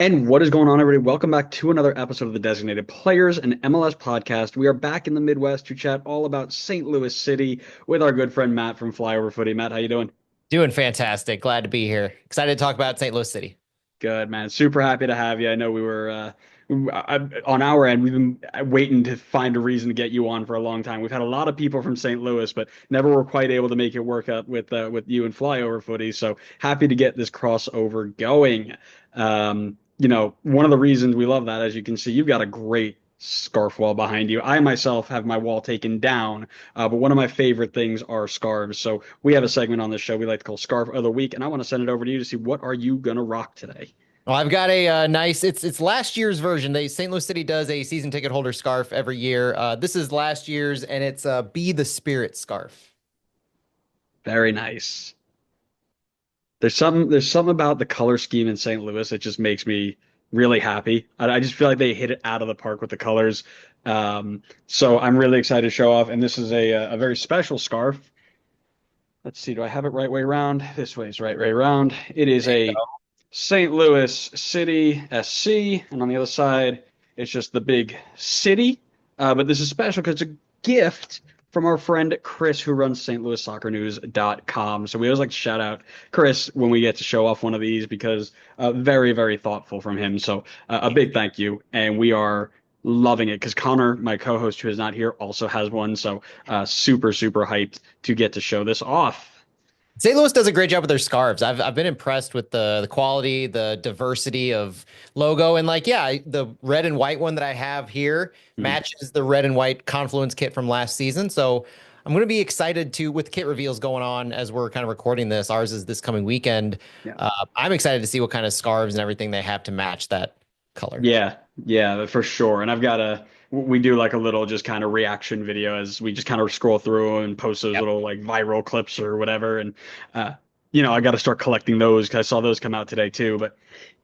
And what is going on, everybody? Welcome back to another episode of the Designated Players, an MLS podcast. We are back in the Midwest to chat all about St. Louis City with our good friend Matt from Flyover Footy. Matt, how you doing? Doing fantastic. Glad to be here. Excited to talk about St. Louis City. Good, man. Super happy to have you. I know we were on our end. We've been waiting to find a reason to get you on for a long time. We've had a lot of people from St. Louis, but never were quite able to make it work out with you and Flyover Footy. So happy to get this crossover going. One of the reasons we love that, as you can see, you've got a great scarf wall behind you. I myself have my wall taken down, but one of my favorite things are scarves. So we have a segment on this show we like to call Scarf of the Week, and I want to send it over to you to see what are you gonna rock today. Well, I've got a nice. It's last year's version. St. Louis City does a season ticket holder scarf every year. This is last year's, and it's a Be the Spirit scarf. Very nice. There's something about the color scheme in St. Louis that just makes me really happy. I just feel like they hit it out of the park with the colors. So I'm really excited to show off, and this is a very special scarf. Let's see, do I have it right way around? This way is right way around. It is There you a go. St. Louis City SC, and on the other side, it's just the big city. But this is special because it's a gift from our friend Chris, who runs stlouissoccernews.com. So we always like to shout out Chris when we get to show off one of these because very, very thoughtful from him. So a big thank you. And we are loving it because Connor, my co-host who is not here, also has one. So super, super hyped to get to show this off. St. Louis does a great job with their scarves. I've been impressed with the quality, the diversity of logo, and the red and white one that I have here Mhm. matches the red and white Confluence kit from last season. So I'm going to be excited to with kit reveals going on as we're kind of recording this. Ours is this coming weekend. Yeah. I'm excited to see what kind of scarves and everything they have to match that color. Yeah, yeah, for sure. And I've got we do like a little just kind of reaction video as we just kind of scroll through and post those Yep. little like viral clips or whatever. And, I got to start collecting those because I saw those come out today too. But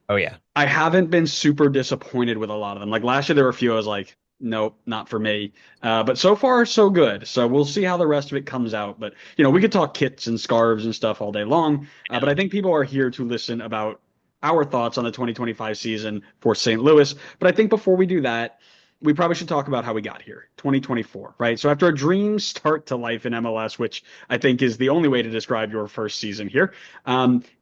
Oh yeah. I haven't been super disappointed with a lot of them. Like last year, there were a few I was like, nope, not for me. But so far, so good. So we'll see how the rest of it comes out. But, we could talk kits and scarves and stuff all day long. But I think people are here to listen about our thoughts on the 2025 season for St. Louis. But I think before we do that, we probably should talk about how we got here, 2024, right? So after a dream start to life in MLS, which I think is the only way to describe your first season here,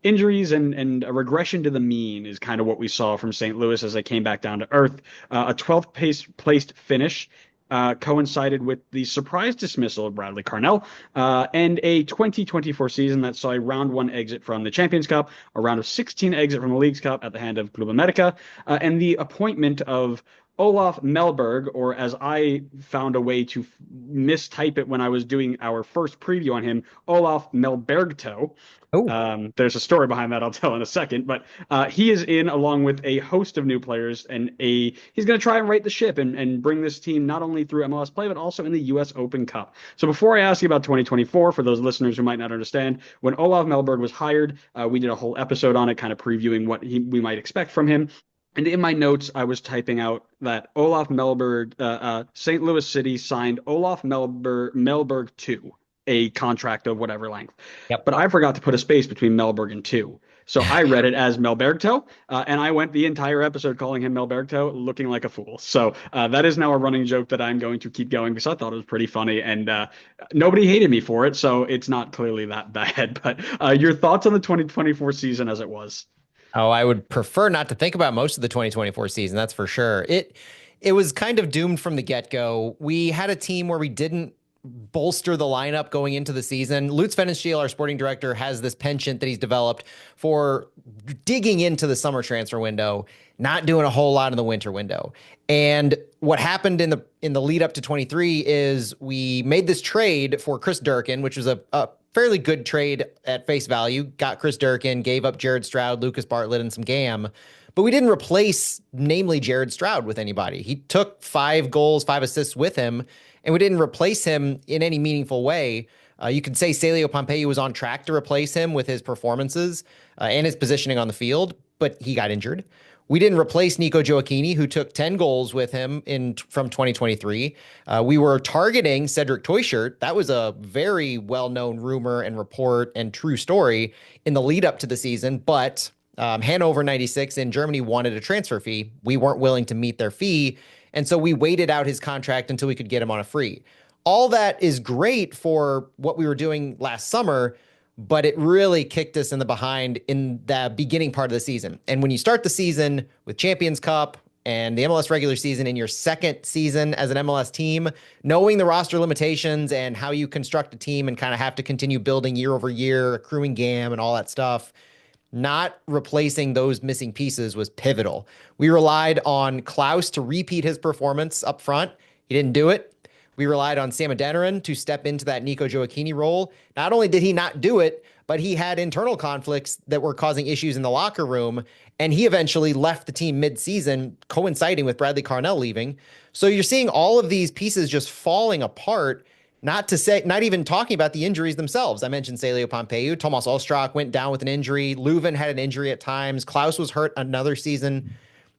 injuries and a regression to the mean is kind of what we saw from St. Louis as they came back down to earth. A 12th placed finish coincided with the surprise dismissal of Bradley Carnell and a 2024 season that saw a round one exit from the Champions Cup, a round of 16 exit from the Leagues Cup at the hand of Club America, and the appointment of Olaf Mellberg, or as I found a way to mistype it when I was doing our first preview on him, Olaf Melbergto. Oh, There's a story behind that I'll tell in a second, but he is in along with a host of new players, and he's going to try and right the ship and bring this team not only through MLS play but also in the U.S. Open Cup. So before I ask you about 2024, for those listeners who might not understand, when Olaf Melberg was hired, we did a whole episode on it, kind of previewing what we might expect from him. And in my notes, I was typing out that Olaf Melberg, St. Louis City signed Olaf Melberg 2, a contract of whatever length. yep. But I forgot to put a space between Mellberg and 2. So I read it as Melbergto, and I went the entire episode calling him Melbergto, looking like a fool. So that is now a running joke that I'm going to keep going because I thought it was pretty funny, and nobody hated me for it, so it's not clearly that bad. But your thoughts on the 2024 season as it was? Oh, I would prefer not to think about most of the 2024 season, that's for sure. It was kind of doomed from the get-go. We had a team where we didn't bolster the lineup going into the season. Lutz Pfannenstiel, our sporting director, has this penchant that he's developed for digging into the summer transfer window, not doing a whole lot in the winter window. And what happened in the lead up to 23 is we made this trade for Chris Durkin, which was a fairly good trade at face value. Got Chris Durkin, gave up Jared Stroud, Lucas Bartlett, and some GAM. But we didn't replace, namely Jared Stroud, with anybody. He took 5 goals, 5 assists with him, and we didn't replace him in any meaningful way. You could say Celio Pompeu was on track to replace him with his performances and his positioning on the field, but he got injured. We didn't replace Nico Gioacchini, who took 10 goals with him from 2023. We were targeting Cedric Toyshirt. That was a very well-known rumor and report and true story in the lead up to the season, but Hanover 96 in Germany wanted a transfer fee. We weren't willing to meet their fee. And so we waited out his contract until we could get him on a free. All that is great for what we were doing last summer, but it really kicked us in the behind in the beginning part of the season. And when you start the season with Champions Cup and the MLS regular season in your second season as an MLS team, knowing the roster limitations and how you construct a team and kind of have to continue building year over year, accruing GAM and all that stuff, not replacing those missing pieces was pivotal. We relied on Klaus to repeat his performance up front. He didn't do it. We relied on Sam Adeniran to step into that Nico Gioacchini role. Not only did he not do it, but he had internal conflicts that were causing issues in the locker room, and he eventually left the team mid-season, coinciding with Bradley Carnell leaving. So you're seeing all of these pieces just falling apart, not even talking about the injuries themselves. I mentioned Celio Pompeu. Tomas Ostrak went down with an injury. Leuven had an injury at times. Klaus was hurt another season.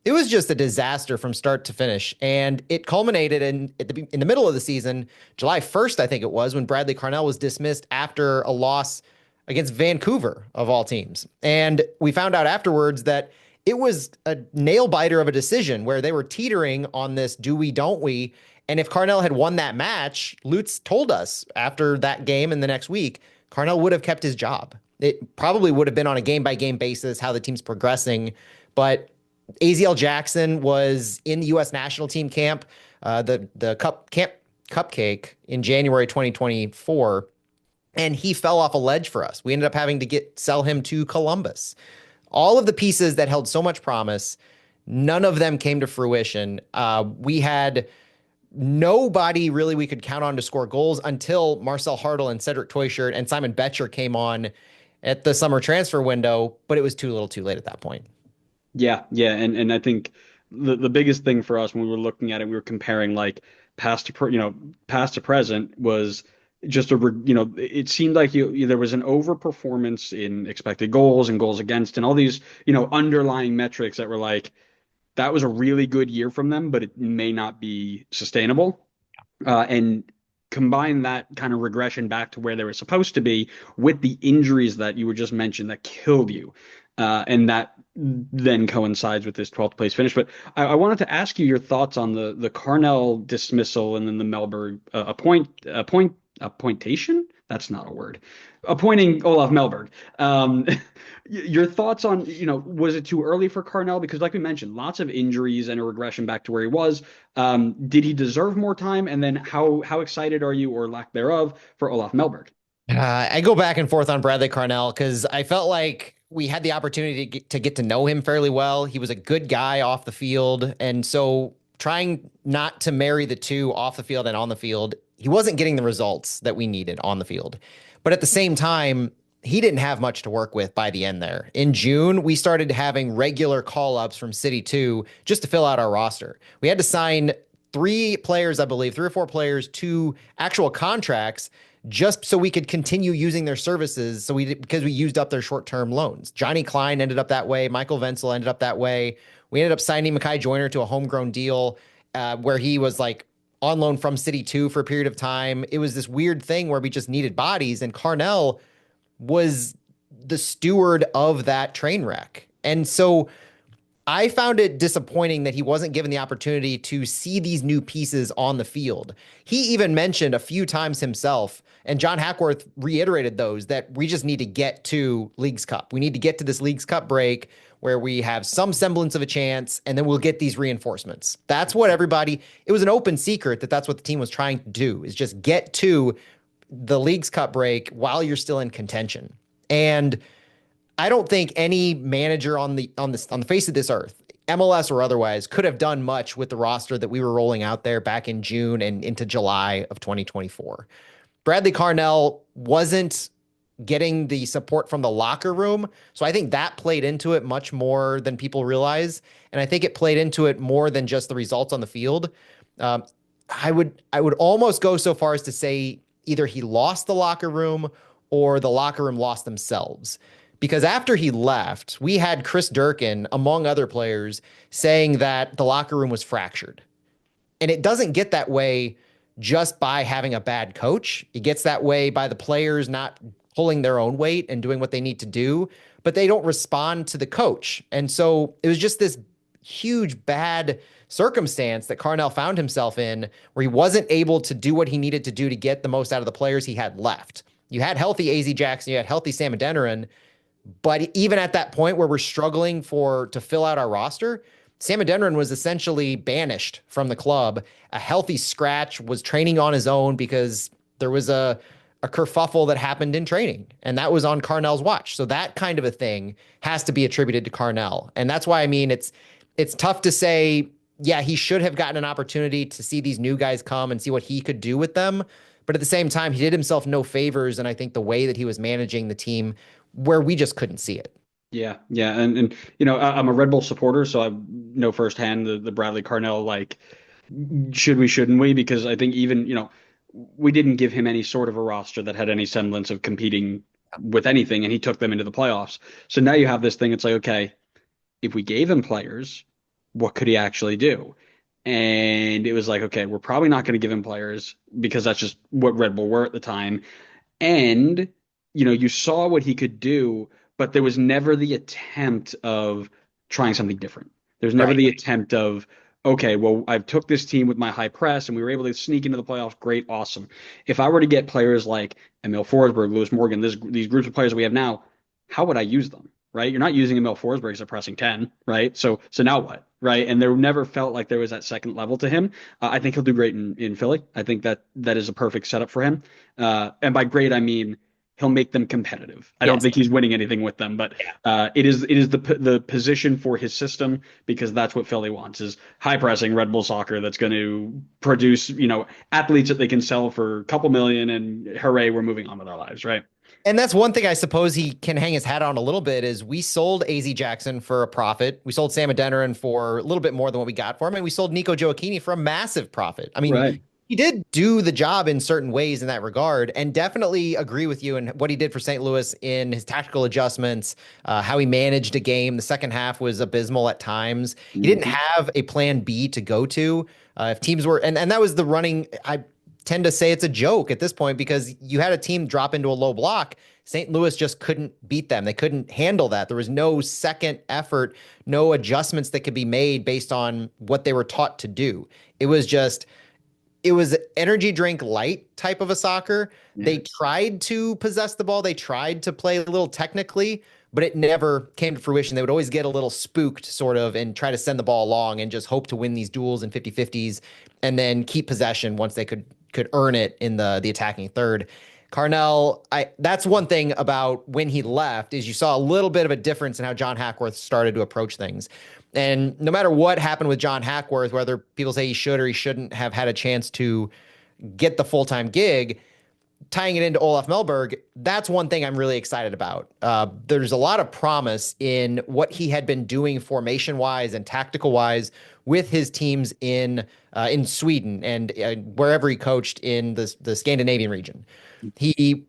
It was just a disaster from start to finish. And it culminated in the middle of the season, July 1st, I think it was, when Bradley Carnell was dismissed after a loss against Vancouver, of all teams. And we found out afterwards that it was a nail biter of a decision where they were teetering on this do we, don't we? And if Carnell had won that match, Lutz told us after that game and the next week, Carnell would have kept his job. It probably would have been on a game-by-game basis how the team's progressing. But AZL Jackson was in the U.S. national team camp, the cupcake in January 2024, and he fell off a ledge for us. We ended up having to sell him to Columbus. All of the pieces that held so much promise, none of them came to fruition. We had nobody really we could count on to score goals until Marcel Hartl and Cedric Toyshirt and Simon Betcher came on at the summer transfer window, but it was too little too late at that point. Yeah, yeah, and I think the biggest thing for us when we were looking at it, we were comparing like past to present was just it seemed like there was an overperformance in expected goals and goals against and all these underlying metrics that were like that was a really good year from them, but it may not be sustainable. And combine that kind of regression back to where they were supposed to be with the injuries that you were just mentioned that killed you. And that then coincides with this 12th place finish. But I wanted to ask you your thoughts on the Carnell dismissal and then the Mellberg appointation. That's not a word. Appointing Olaf Mellberg. Your thoughts on, was it too early for Carnell? Because like we mentioned, lots of injuries and a regression back to where he was. Did he deserve more time? And then how excited are you, or lack thereof, for Olaf Mellberg? I go back and forth on Bradley Carnell because I felt like we had the opportunity to get to know him fairly well. He was a good guy off the field. And so trying not to marry the two off the field and on the field, he wasn't getting the results that we needed on the field. But at the same time, he didn't have much to work with by the end there. In June, we started having regular call-ups from City 2 just to fill out our roster. We had to sign 3 players, I believe, 3 or 4 players to actual contracts just so we could continue using their services. Because we used up their short-term loans. Johnny Klein ended up that way. Michael Wenzel ended up that way. We ended up signing Makai Joyner to a homegrown deal where he was like on loan from City 2 for a period of time. It was this weird thing where we just needed bodies, and Carnell was the steward of that train wreck. And so I found it disappointing that he wasn't given the opportunity to see these new pieces on the field. He even mentioned a few times himself, and John Hackworth reiterated those, that we just need to get to Leagues Cup. We need to get to this Leagues Cup break where we have some semblance of a chance, and then we'll get these reinforcements. That's what it was an open secret that's what the team was trying to do, is just get to the Leagues Cup break while you're still in contention. And I don't think any manager on the face of this earth, MLS or otherwise, could have done much with the roster that we were rolling out there back in June and into July of 2024. Bradley Carnell wasn't getting the support from the locker room, so I think that played into it much more than people realize, and I think it played into it more than just the results on the field. I would almost go so far as to say either he lost the locker room or the locker room lost themselves. Because after he left, we had Chris Durkin, among other players, saying that the locker room was fractured. And it doesn't get that way just by having a bad coach. It gets that way by the players not pulling their own weight and doing what they need to do, but they don't respond to the coach. And so it was just this huge bad circumstance that Carnell found himself in where he wasn't able to do what he needed to do to get the most out of the players he had left. You had healthy AZ Jackson, you had healthy Sam Adeniran, but even at that point where we're struggling to fill out our roster, Sam Adeniran was essentially banished from the club. A healthy Scratch was training on his own because there was a kerfuffle that happened in training, and that was on Carnell's watch. So that kind of a thing has to be attributed to Carnell. And that's why, I mean, it's tough to say, yeah, he should have gotten an opportunity to see these new guys come and see what he could do with them. But at the same time, he did himself no favors. And I think the way that he was managing the team where we just couldn't see it. Yeah, yeah, and I'm a Red Bull supporter, so I know firsthand the Bradley Carnell, like, should we, shouldn't we? Because I think even we didn't give him any sort of a roster that had any semblance of competing with anything, and he took them into the playoffs. So now you have this thing. It's like, okay, if we gave him players, what could he actually do? And it was like, okay, we're probably not going to give him players because that's just what Red Bull were at the time. And you saw what he could do, but there was never the attempt of trying something different. There's never the attempt of, okay, well, I took this team with my high press and we were able to sneak into the playoffs. Great, awesome. If I were to get players like Emil Forsberg, Lewis Morgan, these groups of players that we have now, how would I use them? Right? You're not using Emil Forsberg as a pressing 10, right? So now what? Right? And there never felt like there was that second level to him. I think he'll do great in Philly. I think that is a perfect setup for him. And by great, I mean he'll make them competitive. I don't think he's winning anything with them, but it is the position for his system, because that's what Philly wants, is high pressing Red Bull soccer that's going to produce athletes that they can sell for a couple million, and hooray, we're moving on with our lives, right? And that's one thing I suppose he can hang his hat on a little bit is we sold AZ Jackson for a profit. We sold Sam Adeniran for a little bit more than what we got for him. And we sold Nico Gioacchini for a massive profit. I mean, he did do the job in certain ways in that regard, and definitely agree with you in what he did for St. Louis in his tactical adjustments, how he managed a game. The second half was abysmal at times. He didn't have a plan B to go to. If teams were, and that was the running, I tend to say it's a joke at this point because you had a team drop into a low block. St. Louis just couldn't beat them. They couldn't handle that. There was no second effort, no adjustments that could be made based on what they were taught to do. It was energy drink light type of a soccer. Yeah. They tried to possess the ball. They tried to play a little technically, but it never came to fruition. They would always get a little spooked sort of and try to send the ball along and just hope to win these duels in 50-50s and then keep possession once they could earn it in the attacking third. Carnell, that's one thing about when he left is you saw a little bit of a difference in how John Hackworth started to approach things. And no matter what happened with John Hackworth, whether people say he should or he shouldn't have had a chance to get the full-time gig, tying it into Olaf Mellberg, that's one thing I'm really excited about. There's a lot of promise in what he had been doing formation-wise and tactical-wise with his teams in Sweden and wherever he coached in the Scandinavian region. He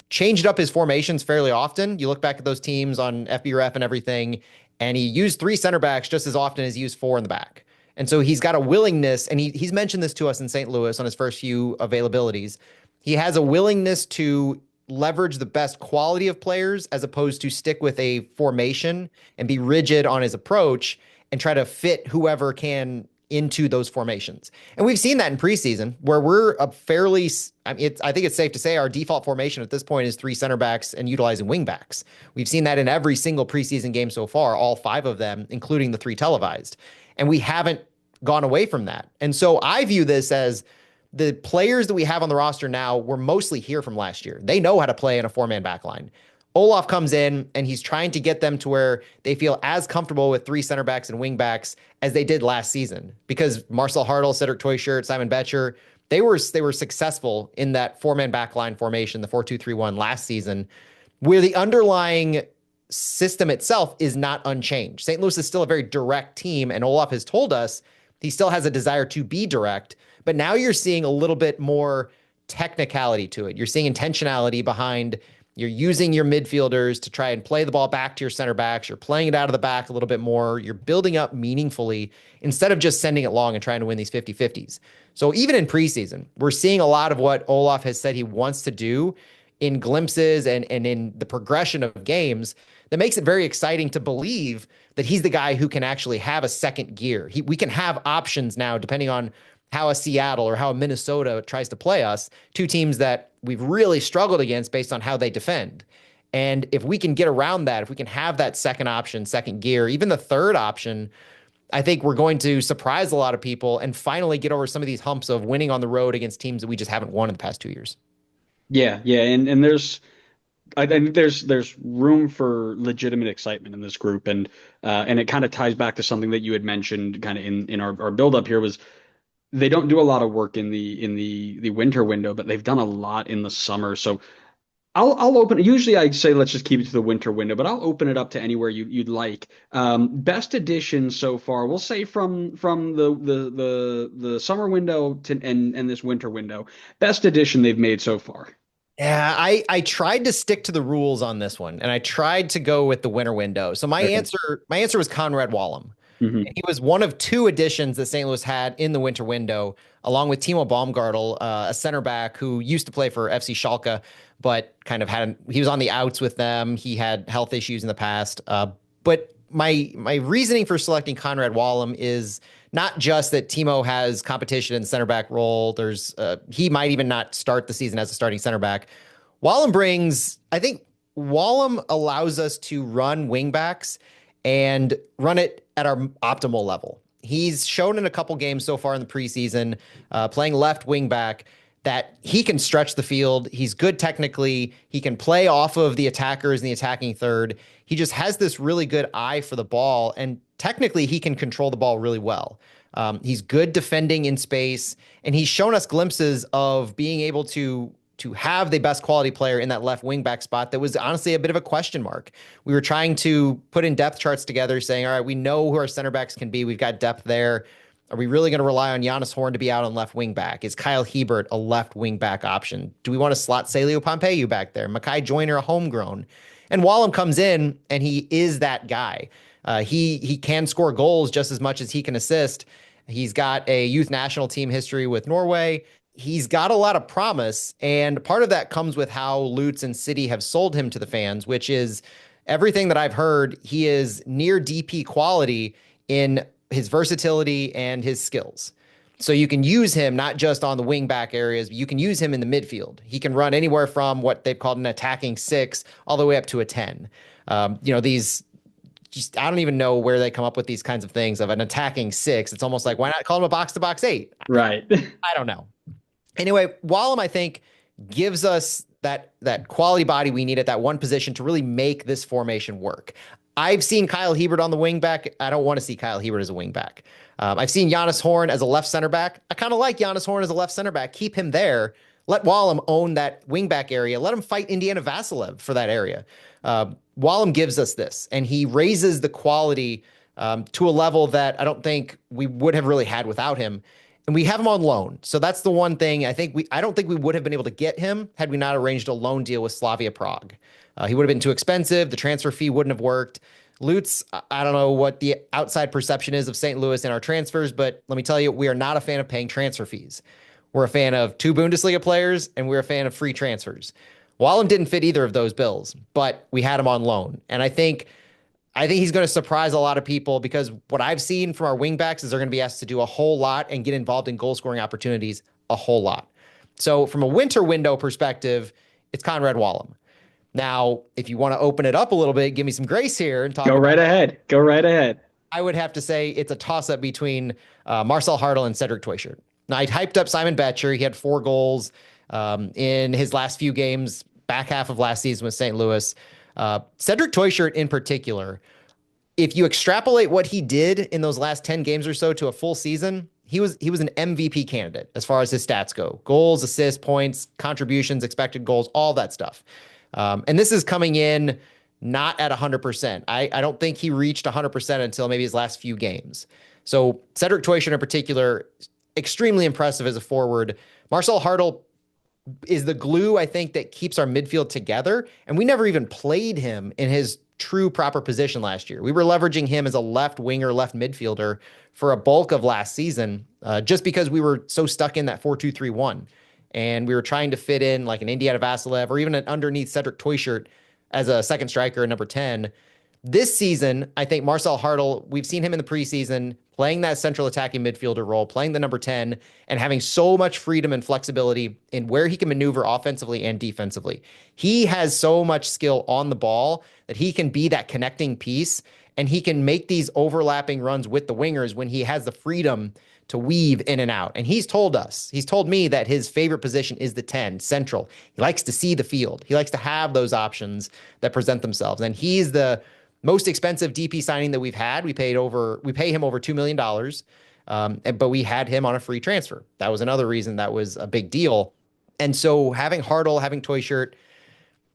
changed up his formations fairly often. You look back at those teams on FBref and everything, and he used 3 center backs just as often as he used 4 in the back. And so he's got a willingness, and he's mentioned this to us in St. Louis on his first few availabilities. He has a willingness to leverage the best quality of players as opposed to stick with a formation and be rigid on his approach and try to fit whoever can into those formations. And we've seen that in preseason where we're a fairly, I think it's safe to say our default formation at this point is 3 center backs and utilizing wing backs. We've seen that in every single preseason game so far, all 5 of them, including the 3 televised. And we haven't gone away from that. And so I view this as the players that we have on the roster now were mostly here from last year. They know how to play in a 4-man backline. Olaf comes in and he's trying to get them to where they feel as comfortable with 3 center backs and wing backs as they did last season, because Marcel Hartl, Cedric Toyshirt, Simon Betcher, they were successful in that 4-man backline formation, the 4-2-3-1 last season, where the underlying system itself is not unchanged. St. Louis is still a very direct team, and Olaf has told us he still has a desire to be direct, but now you're seeing a little bit more technicality to it. You're seeing intentionality behind. You're using your midfielders to try and play the ball back to your center backs. You're playing it out of the back a little bit more. You're building up meaningfully instead of just sending it long and trying to win these 50-50s. So even in preseason, we're seeing a lot of what Olaf has said he wants to do in glimpses and in the progression of games that makes it very exciting to believe that he's the guy who can actually have a second gear. We can have options now, depending on how a Seattle or how a Minnesota tries to play us, two teams that we've really struggled against based on how they defend. And if we can get around that, if we can have that second option, second gear, even the third option, I think we're going to surprise a lot of people and finally get over some of these humps of winning on the road against teams that we just haven't won in the past 2 years. Yeah, yeah, and there's I think there's room for legitimate excitement in this group, and it kind of ties back to something that you had mentioned kind of in our build up here was they don't do a lot of work in the winter window, but they've done a lot in the summer. So I'll open it. Usually I say let's just keep it to the winter window, but I'll open it up to anywhere you'd like. Best edition so far, we'll say from the summer window to and this winter window. Best edition they've made so far. Yeah, I tried to stick to the rules on this one, and I tried to go with the winter window. So Okay. my answer was Conrad Wallum. Hmm. He was one of two additions that St. Louis had in the winter window, along with Timo Baumgartel, a center back who used to play for FC Schalke, but kind of he was on the outs with them. He had health issues in the past. But my reasoning for selecting Conrad Wallum is not just that Timo has competition in the center back role. He might even not start the season as a starting center back. I think Wallum allows us to run wing backs and run it at our optimal level. He's shown in a couple games so far in the preseason, playing left wing back, that he can stretch the field. He's good technically. He can play off of the attackers in the attacking third. He just has this really good eye for the ball, and technically he can control the ball really well. He's good defending in space, and he's shown us glimpses of being able to have the best quality player in that left wing back spot that was honestly a bit of a question mark. We were trying to put in depth charts together saying, all right, we know who our center backs can be. We've got depth there. Are we really going to rely on Giannis Horn to be out on left wing back? Is Kyle Hebert a left wing back option? Do we want to slot Celio Pompeu back there? Makai Joyner a homegrown? And Wallum comes in and he is that guy. He can score goals just as much as he can assist. He's got a youth national team history with Norway. He's got a lot of promise, and part of that comes with how Lutz and City have sold him to the fans, which is everything that I've heard. He is near DP quality in his versatility and his skills. So you can use him not just on the wing back areas, but you can use him in the midfield. He can run anywhere from what they've called an attacking 6 all the way up to a 10. These just, I don't even know where they come up with these kinds of things of an attacking 6. It's almost like, why not call him a box to box 8? Right. I don't know. Anyway, Wallum, I think, gives us that quality body we need at that one position to really make this formation work. I've seen Kyle Hebert on the wing back. I don't want to see Kyle Hebert as a wing back. I've seen Giannis Horn as a left center back. I kind of like Giannis Horn as a left center back. Keep him there. Let Wallum own that wing back area. Let him fight Indiana Vassilev for that area. Wallum gives us this, and he raises the quality to a level that I don't think we would have really had without him. And we have him on loan. So that's the one thing I don't think we would have been able to get him had we not arranged a loan deal with Slavia Prague. He would have been too expensive. The transfer fee wouldn't have worked. Lutz, I don't know what the outside perception is of St. Louis and our transfers, but let me tell you, we are not a fan of paying transfer fees. We're a fan of 2 Bundesliga players, and we're a fan of free transfers. Wallum didn't fit either of those bills, but we had him on loan. And I think he's going to surprise a lot of people because what I've seen from our wingbacks is they're going to be asked to do a whole lot and get involved in goal scoring opportunities a whole lot. So from a winter window perspective, it's Conrad Wallum. Now, if you want to open it up a little bit, give me some grace here and talk. Go right ahead. Go right ahead. I would have to say it's a toss-up between Marcel Hartl and Cedric Teuchert. Now, I hyped up Simon Betcher. He had 4 goals in his last few games, back half of last season with St. Louis. Cedric Teuchert in particular, if you extrapolate what he did in those last 10 games or so to a full season, he was an MVP candidate as far as his stats go. Goals, assists, points, contributions, expected goals, all that stuff. And this is coming in not at 100%. I don't think he reached 100% until maybe his last few games. So Cedric Teuchert in particular, extremely impressive as a forward. Marcel Hartl is the glue, I think, that keeps our midfield together. And we never even played him in his true proper position last year. We were leveraging him as a left winger, left midfielder for a bulk of last season, just because we were so stuck in that 4-2-3-1. and we were trying to fit in like an Indiana Vassilev or even an underneath Cedric Toyshirt as a second striker, number 10. This season, I think Marcel Hartel, we've seen him in the preseason playing that central attacking midfielder role, playing the number 10, and having so much freedom and flexibility in where he can maneuver offensively and defensively. He has so much skill on the ball that he can be that connecting piece, and he can make these overlapping runs with the wingers when he has the freedom to weave in and out. And he's told me that his favorite position is the 10, central. He likes to see the field. He likes to have those options that present themselves. And he's the most expensive DP signing that we've had. We pay him over $2 million, but we had him on a free transfer. That was another reason that was a big deal. And so having Hartel, having Toyshirt,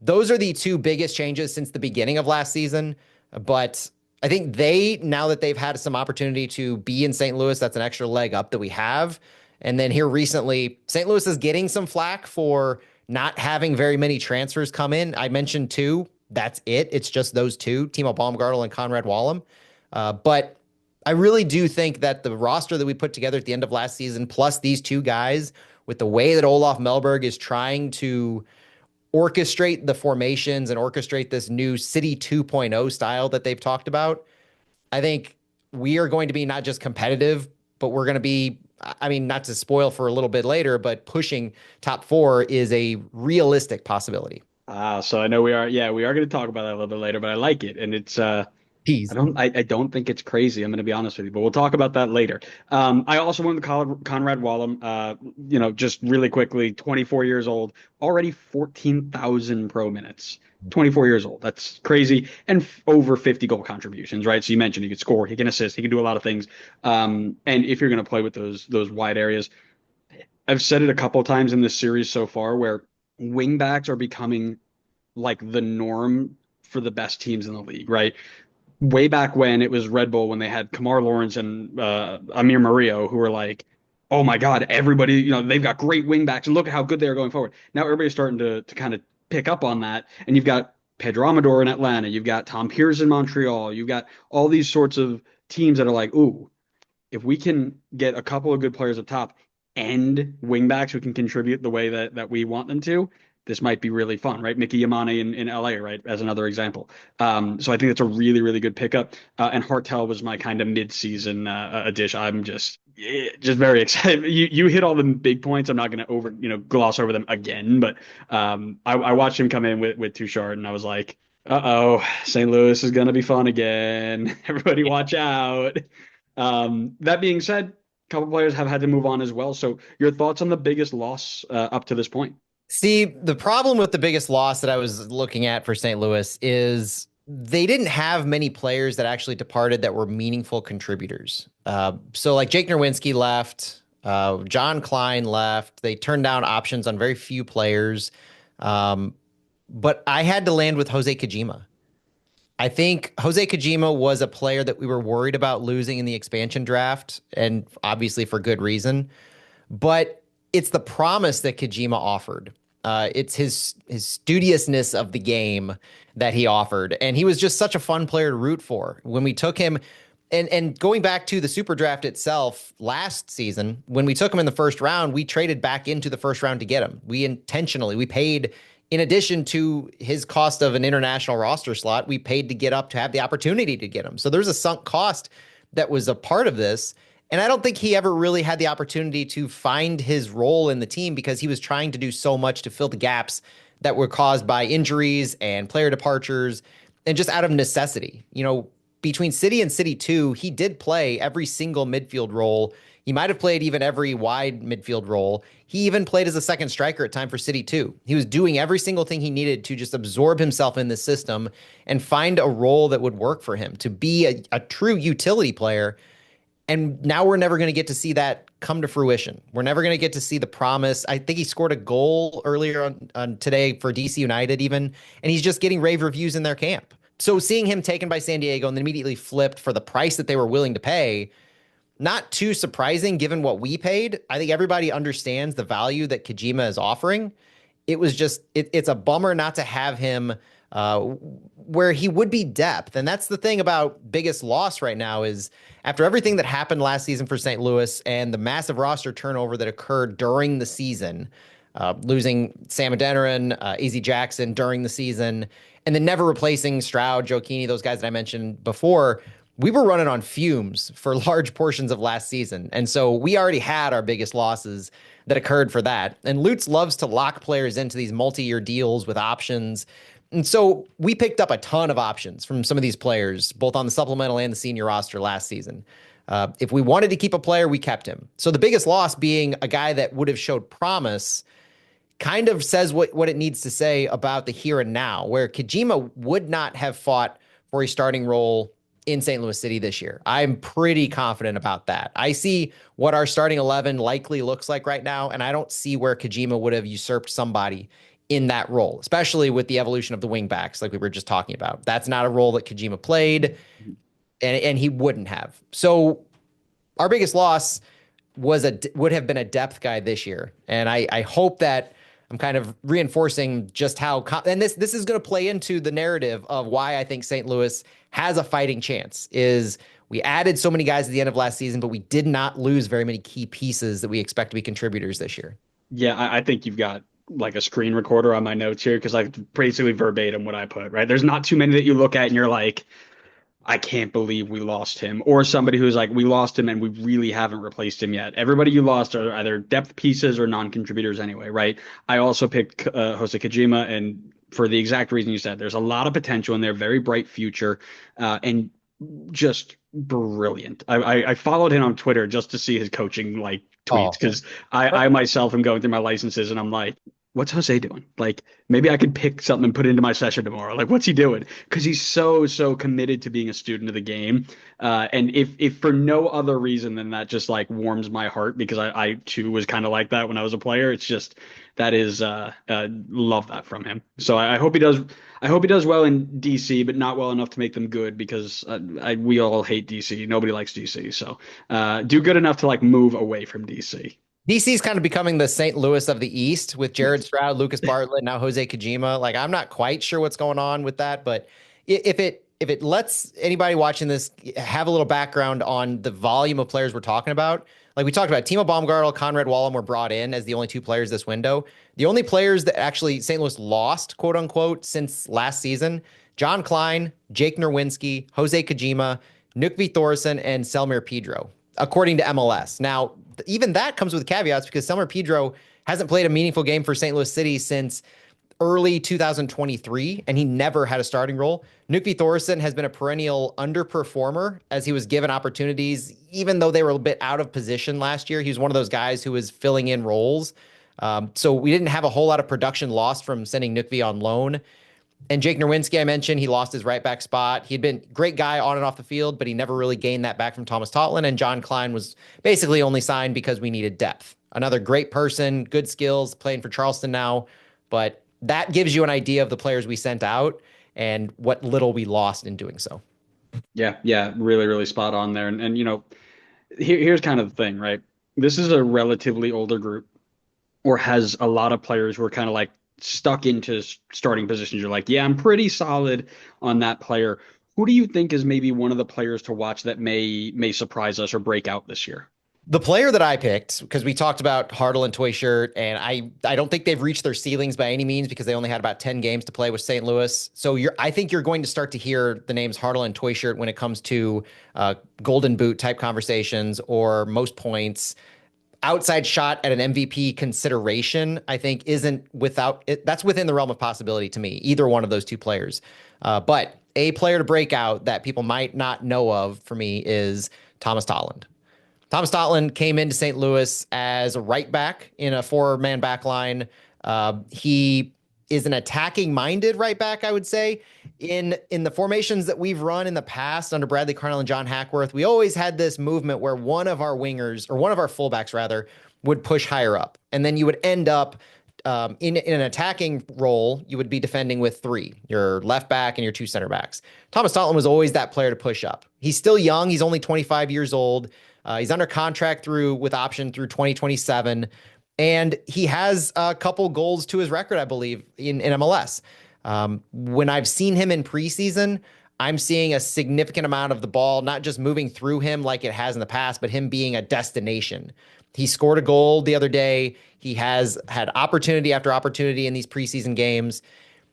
those are the two biggest changes since the beginning of last season. But I think now that they've had some opportunity to be in St. Louis, that's an extra leg up that we have. And then here recently, St. Louis is getting some flack for not having very many transfers come in. I mentioned two. That's it. It's just those two, Timo Baumgartel and Conrad Wallem. But I really do think that the roster that we put together at the end of last season, plus these two guys, with the way that Olaf Mellberg is trying to orchestrate the formations and orchestrate this new City 2.0 style that they've talked about, I think we are going to be not just competitive, but we're going to be, I mean, not to spoil for a little bit later, but pushing top four is a realistic possibility. So I know we are going to talk about that a little bit later, but I like it. And it's, Peas. I don't think it's crazy. I'm going to be honest with you, but we'll talk about that later. I also went with Conrad Wallem, just really quickly, 24 years old, already 14,000 pro minutes, 24 years old. That's crazy. And over 50 goal contributions, right? So you mentioned he could score, he can assist, he can do a lot of things. And if you're going to play with those wide areas, I've said it a couple of times in this series so far where wingbacks are becoming like the norm for the best teams in the league, right? Way back when it was Red Bull, when they had Kamar Lawrence and Amir Murillo, who were like, oh my God, everybody, they've got great wingbacks and look at how good they are going forward. Now everybody's starting to kind of pick up on that. And you've got Pedro Amador in Atlanta, you've got Tom Pierce in Montreal, you've got all these sorts of teams that are like, ooh, if we can get a couple of good players up top and wingbacks who can contribute the way that we want them to, this might be really fun, right? Mickey Yamane in LA, right, as another example. So I think that's a really, really good pickup. And Hartel was my kind of mid-season addition. I'm just very excited. You hit all the big points. I'm not going to gloss over them again, but I watched him come in with Touchard, and I was like, uh-oh, St. Louis is going to be fun again. Everybody watch out. That being said, a couple players have had to move on as well. So your thoughts on the biggest loss up to this point? See, the problem with the biggest loss that I was looking at for St. Louis is they didn't have many players that actually departed that were meaningful contributors. So like Jake Nerwinski left, John Klein left. They turned down options on very few players. But I had to land with Jose Kojima. I think Jose Kojima was a player that we were worried about losing in the expansion draft, and obviously for good reason. But it's the promise that Kojima offered. It's his studiousness of the game that he offered. And he was just such a fun player to root for. When we took him, and going back to the super draft itself last season, when we took him in the first round, we traded back into the first round to get him. We paid, in addition to his cost of an international roster slot, we paid to get up to have the opportunity to get him. So there's a sunk cost that was a part of this. And I don't think he ever really had the opportunity to find his role in the team because he was trying to do so much to fill the gaps that were caused by injuries and player departures and just out of necessity. Between City and City 2, he did play every single midfield role. He might have played even every wide midfield role. He even played as a second striker at time for City 2. He was doing every single thing he needed to just absorb himself in the system and find a role that would work for him, to be a true utility player. And now we're never going to get to see that come to fruition. We're never going to get to see the promise. I think he scored a goal earlier on today for DC United even, and he's just getting rave reviews in their camp. So seeing him taken by San Diego and then immediately flipped for the price that they were willing to pay, not too surprising given what we paid. I think everybody understands the value that Kojima is offering. It was just, it's a bummer not to have him where he would be depth. And that's the thing about biggest loss right now is after everything that happened last season for St. Louis and the massive roster turnover that occurred during the season, losing Sam Adeniran, AZ Jackson during the season, and then never replacing Stroud, Joe Keeney, those guys that I mentioned before. We were running on fumes for large portions of last season. And so we already had our biggest losses that occurred for that. And Lutz loves to lock players into these multi-year deals with options. And so we picked up a ton of options from some of these players, both on the supplemental and the senior roster last season. If we wanted to keep a player, we kept him. So the biggest loss being a guy that would have showed promise kind of says what it needs to say about the here and now, where Kajima would not have fought for a starting role in St. Louis City this year. I'm pretty confident about that. I see what our starting 11 likely looks like right now, and I don't see where Kajima would have usurped somebody in that role, especially with the evolution of the wingbacks, like we were just talking about. That's not a role that Kajima played, and he wouldn't have. So our biggest loss would have been a depth guy this year, and I hope that I'm kind of reinforcing just how, and this is going to play into the narrative of why I think St. Louis has a fighting chance. Is we added so many guys at the end of last season, but we did not lose very many key pieces that we expect to be contributors this year. Yeah, I think you've got like a screen recorder on my notes here because I basically verbatim what I put, right? There's not too many that you look at and you're like, I can't believe we lost him. Or somebody who's like, we lost him and we really haven't replaced him yet. Everybody you lost are either depth pieces or non-contributors anyway, right? I also picked Jose Kajima, and for the exact reason you said, there's a lot of potential in there, very bright future, and just brilliant. I followed him on Twitter just to see his coaching like tweets because I myself am going through my licenses and I'm like, what's Jose doing? Like, maybe I could pick something and put it into my session tomorrow. Like, what's he doing? Because he's so committed to being a student of the game. And if for no other reason than that just like warms my heart because I too was kind of like that when I was a player. It's just that is love that from him. So I hope he does. I hope he does well in DC, but not well enough to make them good because we all hate DC. Nobody likes DC. So do good enough to like move away from DC. DC is kind of becoming the St. Louis of the East with Jared Stroud, Lucas Bartlett, now Jose Kajima. Like, I'm not quite sure what's going on with that, but if it lets anybody watching this have a little background on the volume of players we're talking about, like we talked about, Timo Baumgartel, Conrad Wallem were brought in as the only two players this window. The only players that actually St. Louis lost, quote unquote, since last season, John Klein, Jake Nerwinski, Jose Kajima, Nukvi Thorson, and Selmir Pedro, according to MLS. Now, even that comes with caveats because Selmir Pedro hasn't played a meaningful game for St. Louis City since early 2023, and he never had a starting role. Nukvi Thorson has been a perennial underperformer as he was given opportunities, even though they were a bit out of position last year. He was one of those guys who was filling in roles. So we didn't have a whole lot of production lost from sending Nukvi on loan. And Jake Nerwinski, I mentioned, he lost his right back spot. He'd been a great guy on and off the field, but he never really gained that back from Thomas Totland. And John Klein was basically only signed because we needed depth. Another great person, good skills, playing for Charleston now. But that gives you an idea of the players we sent out and what little we lost in doing so. Yeah, really spot on there. And you know, here's kind of the thing, right? This is a relatively older group, or has a lot of players who are kind of like stuck into starting positions. You're like, yeah, I'm pretty solid on that player. Who do you think is maybe one of the players to watch that may surprise us or break out this year? The player that I picked, because we talked about Hartle and Toyshirt, and I don't think they've reached their ceilings by any means because they only had about 10 games to play with St. Louis. So I think you're going to start to hear the names Hartle and Toyshirt when it comes to Golden Boot type conversations or most points. Outside shot at an MVP consideration, I think isn't without it. That's within the realm of possibility to me, either one of those two players. But a player to break out that people might not know of for me is Thomas Totland. Thomas Totland came into St. Louis as a right back in a four-man back line. He is an attacking-minded right back, I would say. In the formations that we've run in the past under Bradley Carnell and John Hackworth, we always had this movement where one of our wingers, or one of our fullbacks rather, would push higher up. And then you would end up in an attacking role, you would be defending with three, your left back and your two center backs. Thomas Totland was always that player to push up. He's still young. He's only 25 years old. He's under contract with option through 2027. And he has a couple goals to his record, I believe, in MLS. When I've seen him in preseason, I'm seeing a significant amount of the ball not just moving through him like it has in the past, but him being a destination. He scored a goal the other day. He has had opportunity after opportunity in these preseason games.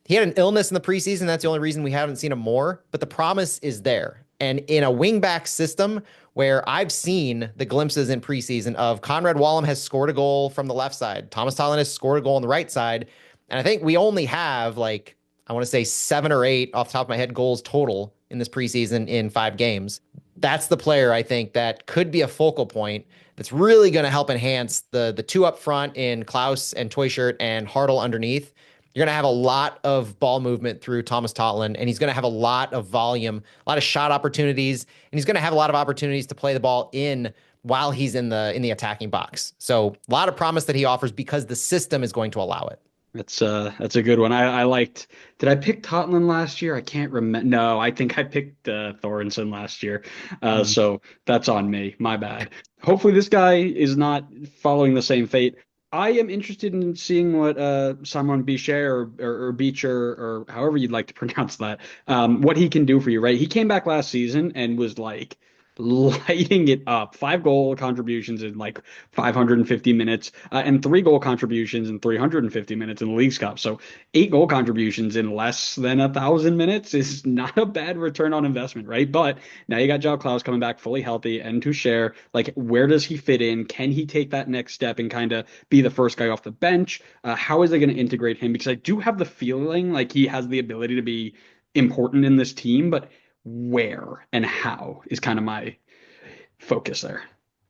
He had an illness in the preseason. That's the only reason we haven't seen him more, but the promise is there. And in a wingback system where I've seen the glimpses in preseason of Conrad Wallem has scored a goal from the left side, Thomas Tollan has scored a goal on the right side. And I think we only have like, I want to say 7 or 8 off the top of my head goals total in this preseason in 5 games. That's the player I think that could be a focal point that's really going to help enhance the two up front in Klaus and Toyshirt and Hartle underneath. You're going to have a lot of ball movement through Thomas Totland, and he's going to have a lot of volume, a lot of shot opportunities, and he's going to have a lot of opportunities to play the ball in while he's in the attacking box. So a lot of promise that he offers because the system is going to allow it. That's a good one. I liked. Did I pick Tottenham last year? I can't remember. No, I think I picked Thorensen last year. So that's on me. My bad. Hopefully this guy is not following the same fate. I am interested in seeing what Simon Bicher or Beecher or however you'd like to pronounce that, what he can do for you, right? He came back last season and was like lighting it up. 5 goal contributions in like 550 minutes, and 3 goal contributions in 350 minutes in the Leagues Cup. So 8 goal contributions in less than 1,000 minutes is not a bad return on investment, right? But now you got João Klaus coming back fully healthy and to share. Like, where does he fit in? Can he take that next step and kind of be the first guy off the bench? How is it going to integrate him? Because I do have the feeling like he has the ability to be important in this team, but where and how is kind of my focus there.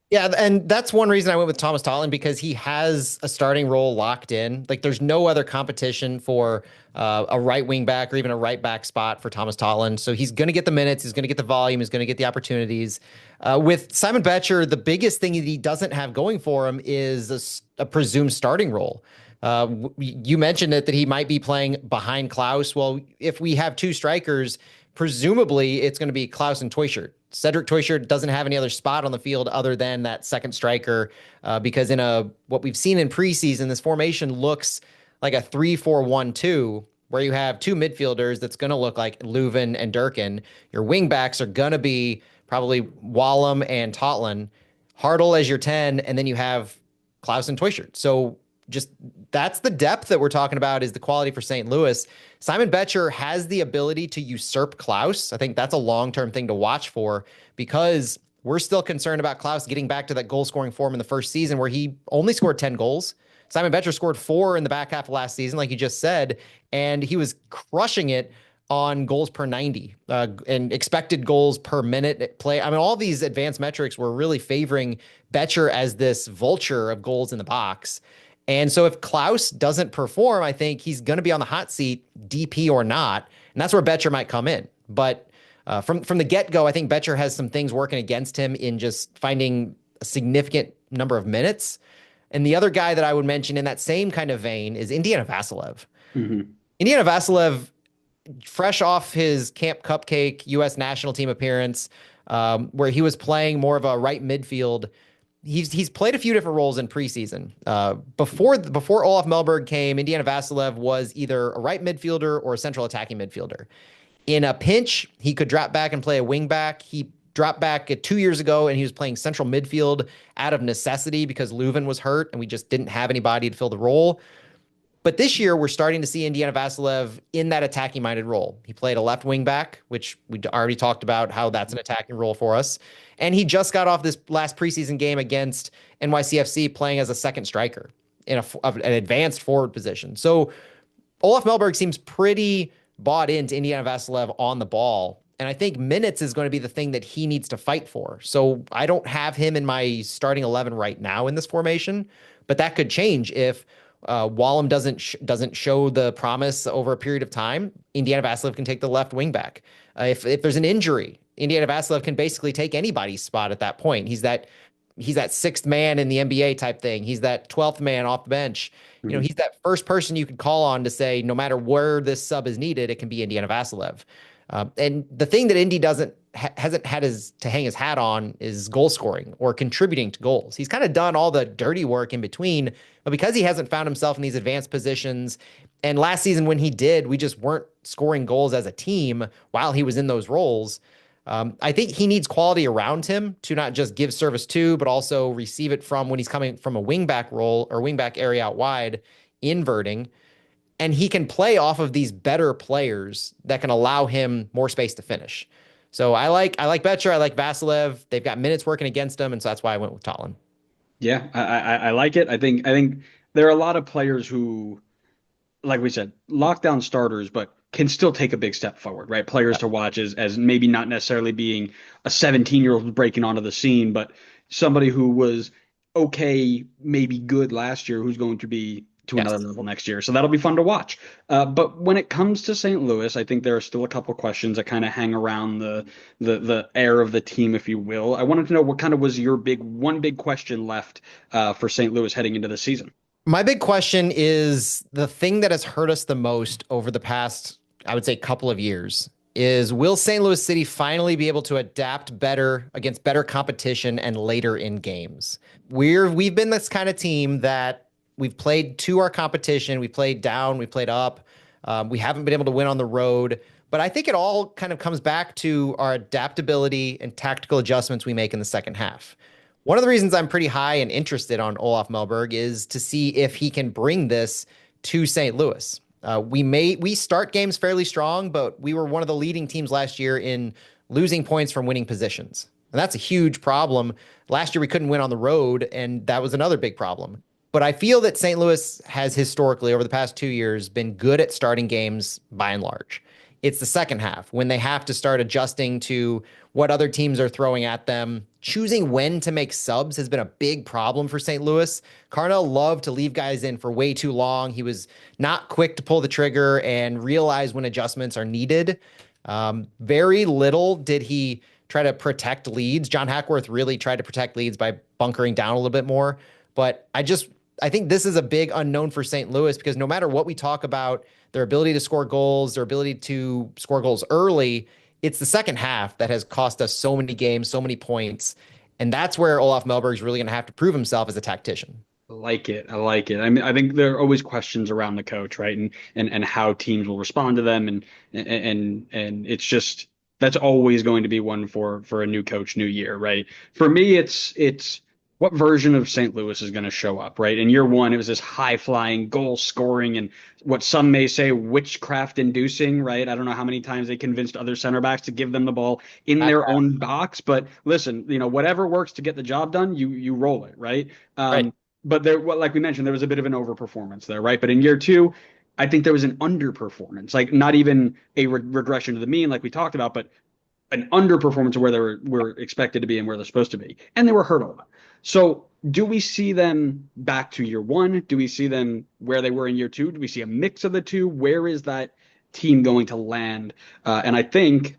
Yeah, and that's one reason I went with Thomas Totland because he has a starting role locked in. Like, there's no other competition for a right wing back or even a right back spot for Thomas Totland. So he's going to get the minutes, he's going to get the volume, he's going to get the opportunities. With Simon Betcher, the biggest thing that he doesn't have going for him is a presumed starting role. You mentioned it that he might be playing behind Klaus. Well, if we have two strikers, presumably it's going to be Klaus and Toyshirt. Cedric Toyshirt doesn't have any other spot on the field other than that second striker, because what we've seen in preseason, this formation looks like a 3-4-1-2, where you have two midfielders that's going to look like Leuven and Durkin. Your wing backs are going to be probably Wallem and Totland, Hartle as your 10, and then you have Klaus and Toyshirt. So just that's the depth that we're talking about, is the quality for St. Louis. Simon Betcher has the ability to usurp Klaus. I think that's a long-term thing to watch for, because we're still concerned about Klaus getting back to that goal-scoring form in the first season where he only scored 10 goals. Simon Betcher scored 4 in the back half of last season, like you just said, and he was crushing it on goals per 90 and expected goals per minute play. I mean, all these advanced metrics were really favoring Betcher as this vulture of goals in the box. And so if Klaus doesn't perform, I think he's going to be on the hot seat, DP or not. And that's where Betcher might come in. But from the get-go, I think Betcher has some things working against him in just finding a significant number of minutes. And the other guy that I would mention in that same kind of vein is Indiana Vassilev. Mm-hmm. Indiana Vassilev, fresh off his Camp Cupcake U.S. national team appearance, where he was playing more of a right midfield. He's played a few different roles in preseason. Before Olaf Mellberg came, Indiana Vassilev was either a right midfielder or a central attacking midfielder. In a pinch, he could drop back and play a wing back. He dropped back 2 years ago, and he was playing central midfield out of necessity because Leuven was hurt, and we just didn't have anybody to fill the role. But this year, we're starting to see Indiana Vassilev in that attacking-minded role. He played a left wing back, which we already talked about how that's an attacking role for us. And he just got off this last preseason game against NYCFC playing as a second striker in an advanced forward position. So Olaf Mellberg seems pretty bought into Indiana Vassilev on the ball. And I think minutes is going to be the thing that he needs to fight for. So I don't have him in my starting 11 right now in this formation, but that could change if Wallem doesn't show the promise over a period of time. Indiana Vassilev can take the left wing back. If there's an injury, Indiana Vassilev can basically take anybody's spot at that point. He's that sixth man in the NBA type thing. He's that 12th man off the bench. Mm-hmm. You know, he's that first person you could call on to say, no matter where this sub is needed, it can be Indiana Vassilev. And the thing that Indy doesn't hasn't had his to hang his hat on is goal scoring or contributing to goals. He's kind of done all the dirty work in between, but because he hasn't found himself in these advanced positions, and last season when he did, we just weren't scoring goals as a team while he was in those roles. I think he needs quality around him to not just give service to, but also receive it from when he's coming from a wingback role or wingback area out wide, inverting. And he can play off of these better players that can allow him more space to finish. So I like Betcher, I like Vasilev. They've got minutes working against them, and so that's why I went with Tallinn. Yeah, I like it. I think there are a lot of players who, like we said, lockdown starters, but can still take a big step forward, right? Players to watch as maybe not necessarily being a 17-year-old breaking onto the scene, but somebody who was okay, maybe good last year, who's going to be to another Yes. level next year. So that'll be fun to watch. But when it comes to St. Louis, I think there are still a couple questions that kind of hang around the air of the team, if you will. I wanted to know what kind of was your big question left for St. Louis heading into the season. My big question is the thing that has hurt us the most over the past, I would say, couple of years is will St. Louis City finally be able to adapt better against better competition and later in games? We've been this kind of team that we've played to our competition, we played down, we played up. We haven't been able to win on the road, but I think it all kind of comes back to our adaptability and tactical adjustments we make in the second half. One of the reasons I'm pretty high and interested on Olaf Mellberg is to see if he can bring this to St. Louis. We start games fairly strong, but we were one of the leading teams last year in losing points from winning positions. And that's a huge problem. Last year we couldn't win on the road, and that was another big problem. But I feel that St. Louis has historically, over the past 2 years, been good at starting games by and large. It's the second half when they have to start adjusting to what other teams are throwing at them. Choosing when to make subs has been a big problem for St. Louis. Carnell loved to leave guys in for way too long. He was not quick to pull the trigger and realize when adjustments are needed. Very little did he try to protect leads. John Hackworth really tried to protect leads by bunkering down a little bit more. But I think this is a big unknown for St. Louis because no matter what we talk about, their ability to score goals, their ability to score goals early, it's the second half that has cost us so many games, so many points. And that's where Olaf Mellberg is really going to have to prove himself as a tactician. I like it. I like it. I mean, I think there are always questions around the coach, right? And how teams will respond to them and it's just that's always going to be one for a new coach, new year, right? For me, it's what version of St. Louis is going to show up, right? In year one, it was this high flying, goal scoring, and what some may say witchcraft inducing, right? I don't know how many times they convinced other center backs to give them the ball in their own box, but listen, whatever works to get the job done, you roll it, right? Right. But like we mentioned, there was a bit of an overperformance there, right? But in year two, I think there was an underperformance, like not even a regression to the mean, like we talked about, but an underperformance of where they were expected to be and where they're supposed to be, and they were hurt a lot. So, do we see them back to year one? Do we see them where they were in year two? Do we see a mix of the two? Where is that team going to land? And I think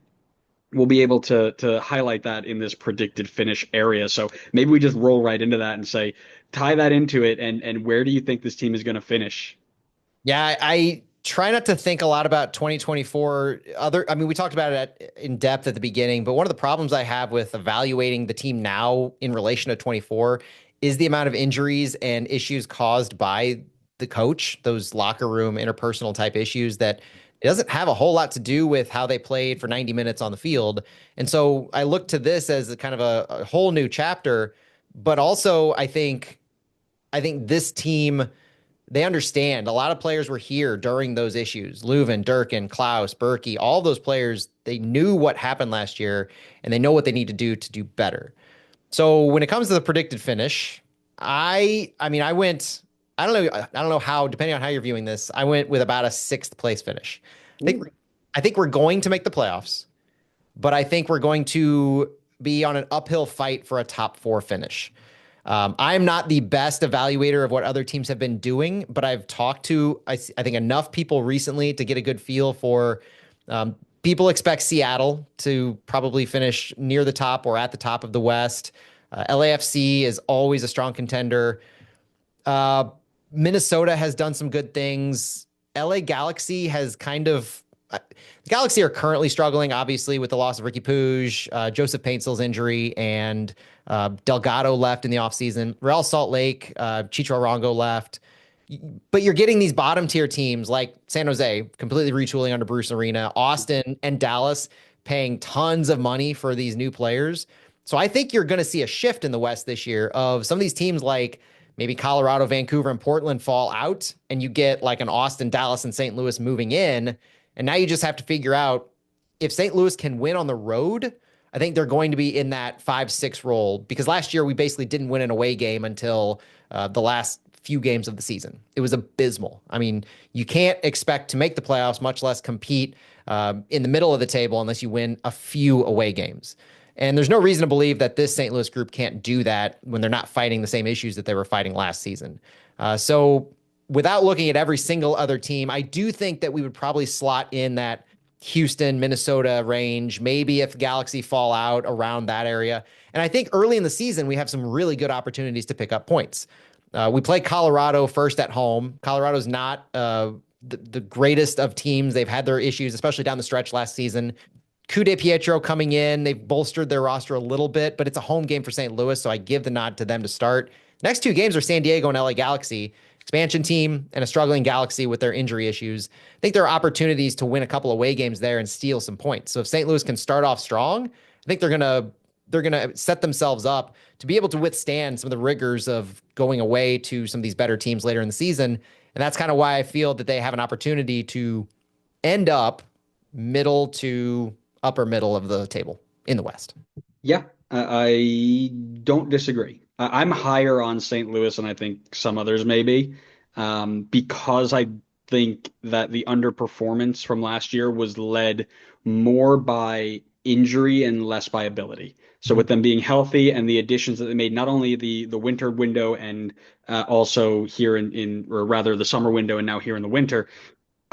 we'll be able to highlight that in this predicted finish area. So maybe we just roll right into that and say, tie that into it, and where do you think this team is going to finish? Yeah, I try not to think a lot about 2024. I mean, we talked about it in depth at the beginning, but one of the problems I have with evaluating the team now in relation to 24 is the amount of injuries and issues caused by the coach, those locker room interpersonal type issues that it doesn't have a whole lot to do with how they played for 90 minutes on the field. And so I look to this as a kind of a whole new chapter, but also I think this team they understand. A lot of players were here during those issues. Leuven, Durkin, Klaus, Berkey, all those players, they knew what happened last year and they know what they need to do better. So when it comes to the predicted finish, I went, I don't know how, depending on how you're viewing this, I went with about a sixth place finish. I think Ooh. I think we're going to make the playoffs, but I think we're going to be on an uphill fight for a top four finish. I'm not the best evaluator of what other teams have been doing, but I've talked to, I think, enough people recently to get a good feel for people expect Seattle to probably finish near the top or at the top of the West. LAFC is always a strong contender. Uh, Minnesota has done some good things. LA Galaxy has kind of The Galaxy are currently struggling, obviously, with the loss of Ricky Puig, Joseph Paintsill's injury, and Delgado left in the offseason. Real Salt Lake, Chicho Arango left. But you're getting these bottom tier teams like San Jose, completely retooling under Bruce Arena, Austin and Dallas paying tons of money for these new players. So I think you're going to see a shift in the West this year of some of these teams like maybe Colorado, Vancouver, and Portland fall out, and you get like an Austin, Dallas, and St. Louis moving in. And now you just have to figure out if St. Louis can win on the road. I think they're going to be in that 5-6 role because last year we basically didn't win an away game until the last few games of the season. It was abysmal. I mean, you can't expect to make the playoffs, much less compete in the middle of the table unless you win a few away games. And there's no reason to believe that this St. Louis group can't do that when they're not fighting the same issues that they were fighting last season. So without looking at every single other team, I do think that we would probably slot in that Houston, Minnesota range, maybe if Galaxy fall out around that area. And I think early in the season, we have some really good opportunities to pick up points. We play Colorado first at home. Colorado's not the greatest of teams. They've had their issues, especially down the stretch last season. Coup de Pietro coming in. They've bolstered their roster a little bit, but it's a home game for St. Louis, so I give the nod to them to start. Next two games are San Diego and LA Galaxy, expansion team and a struggling Galaxy with their injury issues. I think there are opportunities to win a couple away games there and steal some points. So if St. Louis can start off strong, I think they're gonna set themselves up to be able to withstand some of the rigors of going away to some of these better teams later in the season. And that's kind of why I feel that they have an opportunity to end up middle to upper middle of the table in the West. Yeah, I don't disagree. I'm higher on St. Louis than I think some others may be, because I think that the underperformance from last year was led more by injury and less by ability. So with them being healthy and the additions that they made, not only the winter window and also here or rather the summer window and now here in the winter,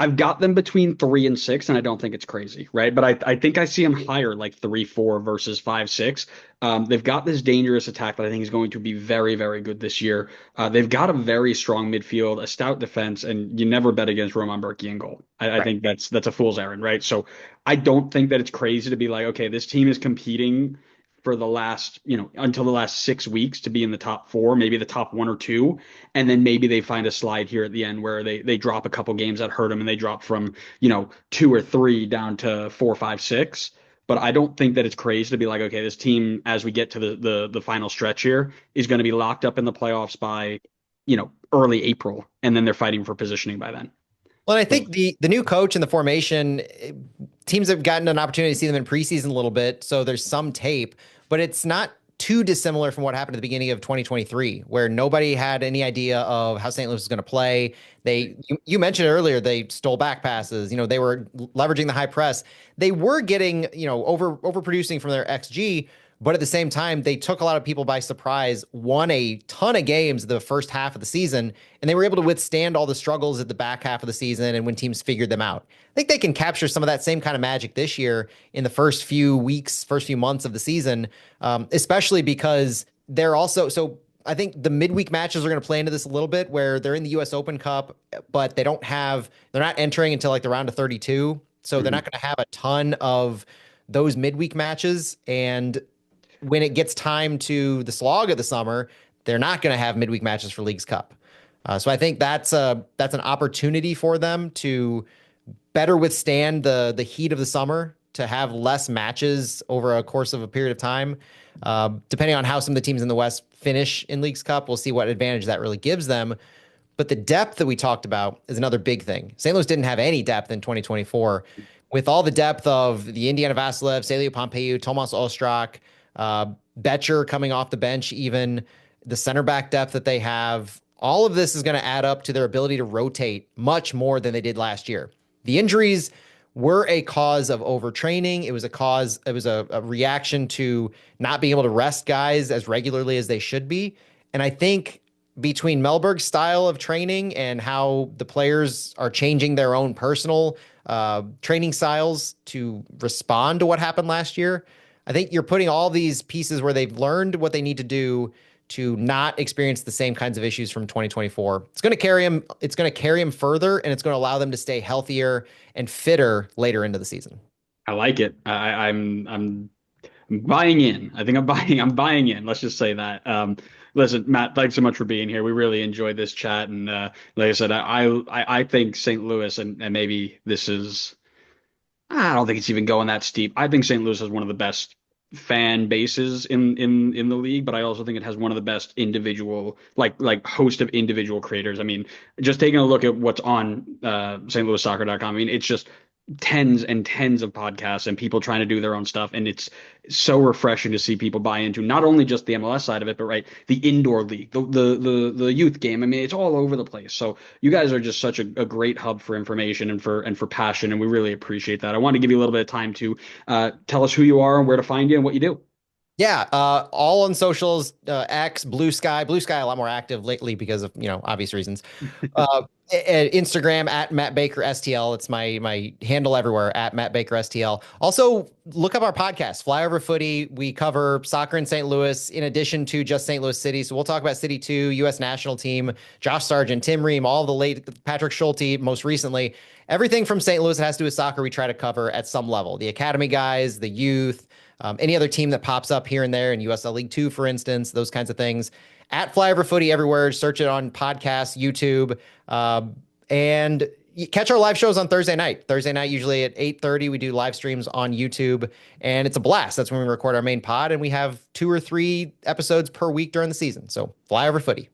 I've got them between 3 and 6, and I don't think it's crazy, right? But I think I see them higher, like 3-4 versus 5-6. They've got this dangerous attack that I think is going to be very, very good this year. They've got a very strong midfield, a stout defense, and you never bet against Roman Bürki in goal. I Right. think that's a fool's errand, right? So I don't think that it's crazy to be like, okay, this team is competing for the last, until the last 6 weeks to be in the top four, maybe the top one or two, and then maybe they find a slide here at the end where they drop a couple games that hurt them and they drop from 2 or 3 down to 4, 5, 6. But I don't think that it's crazy to be like, okay, this team as we get to the final stretch here is going to be locked up in the playoffs by early April, and then they're fighting for positioning by then. Well, and I So think the new coach and the formation, teams have gotten an opportunity to see them in preseason a little bit, so there's some tape, but it's not too dissimilar from what happened at the beginning of 2023, where nobody had any idea of how St. Louis was going to play. You mentioned earlier, they stole back passes. They were leveraging the high press. They were getting, overproducing from their XG, but at the same time, they took a lot of people by surprise, won a ton of games the first half of the season, and they were able to withstand all the struggles at the back half of the season and when teams figured them out. I think they can capture some of that same kind of magic this year in the first few weeks, first few months of the season, especially because they're also so. I think the midweek matches are going to play into this a little bit where they're in the US Open Cup, but they're not entering until like the round of 32. So they're not going to have a ton of those midweek matches. And when it gets time to the slog of the summer, they're not going to have midweek matches for Leagues Cup. So I think that's an opportunity for them to better withstand the heat of the summer, to have less matches over a course of a period of time. Depending on how some of the teams in the West finish in Leagues Cup, we'll see what advantage that really gives them. But the depth that we talked about is another big thing. St. Louis didn't have any depth in 2024. With all the depth of the Indiana Vassilev, Celio Pompeu, Tomas Ostrak, Betcher coming off the bench, even the center back depth that they have, all of this is going to add up to their ability to rotate much more than they did last year. The injuries were a cause of overtraining. It was a reaction to not being able to rest guys as regularly as they should be. And I think between Mellberg's style of training and how the players are changing their own personal training styles to respond to what happened last year, I think you're putting all these pieces where they've learned what they need to do to not experience the same kinds of issues from 2024. It's going to carry them. It's going to carry them further, and it's going to allow them to stay healthier and fitter later into the season. I like it. I'm buying in. I think I'm buying in. Let's just say that. Listen, Matt, thanks so much for being here. We really enjoyed this chat, and like I said, I think St. Louis, and maybe this is, I don't think it's even going that steep. I think St. Louis has one of the best fan bases in the league, but I also think it has one of the best individual like host of individual creators. I mean, just taking a look at what's on stlouissoccer.com, I mean, it's just tens and tens of podcasts and people trying to do their own stuff, and it's so refreshing to see people buy into not only just the MLS side of it, but right, the indoor league, the youth game. I mean, it's all over the place. So you guys are just such a great hub for information and for passion, and we really appreciate that. I want to give you a little bit of time to tell us who you are and where to find you and what you do. Yeah, all on socials, X, Blue Sky a lot more active lately because of, obvious reasons. Instagram at Matt Baker STL. It's my handle everywhere at Matt Baker STL. Also, look up our podcast, Flyover Footy. We cover soccer in St. Louis in addition to just St. Louis City. So we'll talk about City 2, U.S. national team, Josh Sargent, Tim Ream, all the late Patrick Schulte, most recently. Everything from St. Louis that has to do with soccer, we try to cover at some level. The academy guys, the youth, any other team that pops up here and there in USL League 2, for instance, those kinds of things. At Flyover Footy everywhere. Search it on podcasts, YouTube, and catch our live shows on Thursday night. Thursday night, usually at 8:30, we do live streams on YouTube, and it's a blast. That's when we record our main pod, and we have 2 or 3 episodes per week during the season. So Flyover Footy.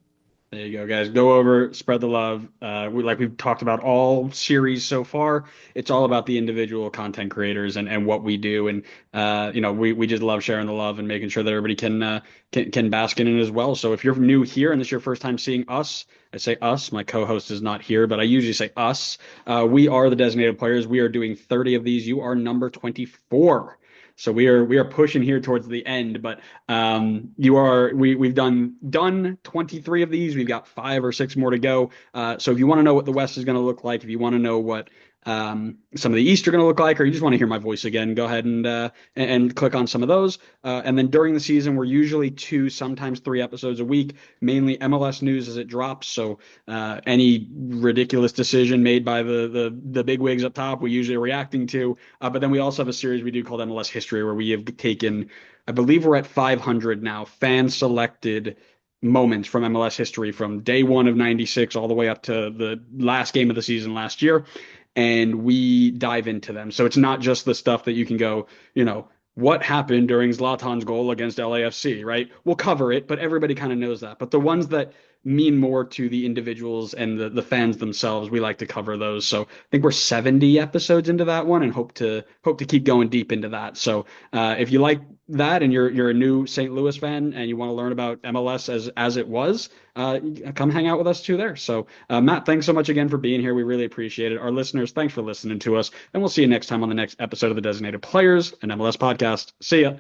There you go, guys. Go over, spread the love. We've talked about all series so far. It's all about the individual content creators and what we do, and we just love sharing the love and making sure that everybody can bask in it as well. So if you're new here and this is your first time seeing us, I say us. My co-host is not here, but I usually say us. We are the designated players. We are doing 30 of these. You are number 24. So we are pushing here towards the end, but we've done 23 of these. We've got 5 or 6 more to go. So if you want to know what the West is going to look like, if you want to know what some of the East are going to look like, or you just want to hear my voice again, go ahead and click on some of those. And then during the season, we're usually 2, sometimes 3 episodes a week, mainly MLS news as it drops. So any ridiculous decision made by the big wigs up top, we usually are reacting to. But then we also have a series we do called MLS History, where we have taken, I believe we're at 500 now, fan selected moments from MLS history from day 1 of 96 all the way up to the last game of the season last year. And we dive into them. So it's not just the stuff that you can go, what happened during Zlatan's goal against LAFC, right? We'll cover it, but everybody kind of knows that. But the ones that mean more to the individuals and the fans themselves, we like to cover those. So I think we're 70 episodes into that one, and hope to keep going deep into that. So if you like that and you're a new St. Louis fan and you want to learn about MLS as it was, come hang out with us too there. So Matt, thanks so much again for being here. We really appreciate it. Our listeners, thanks for listening to us, and we'll see you next time on the next episode of the Designated Players, an MLS podcast. See ya.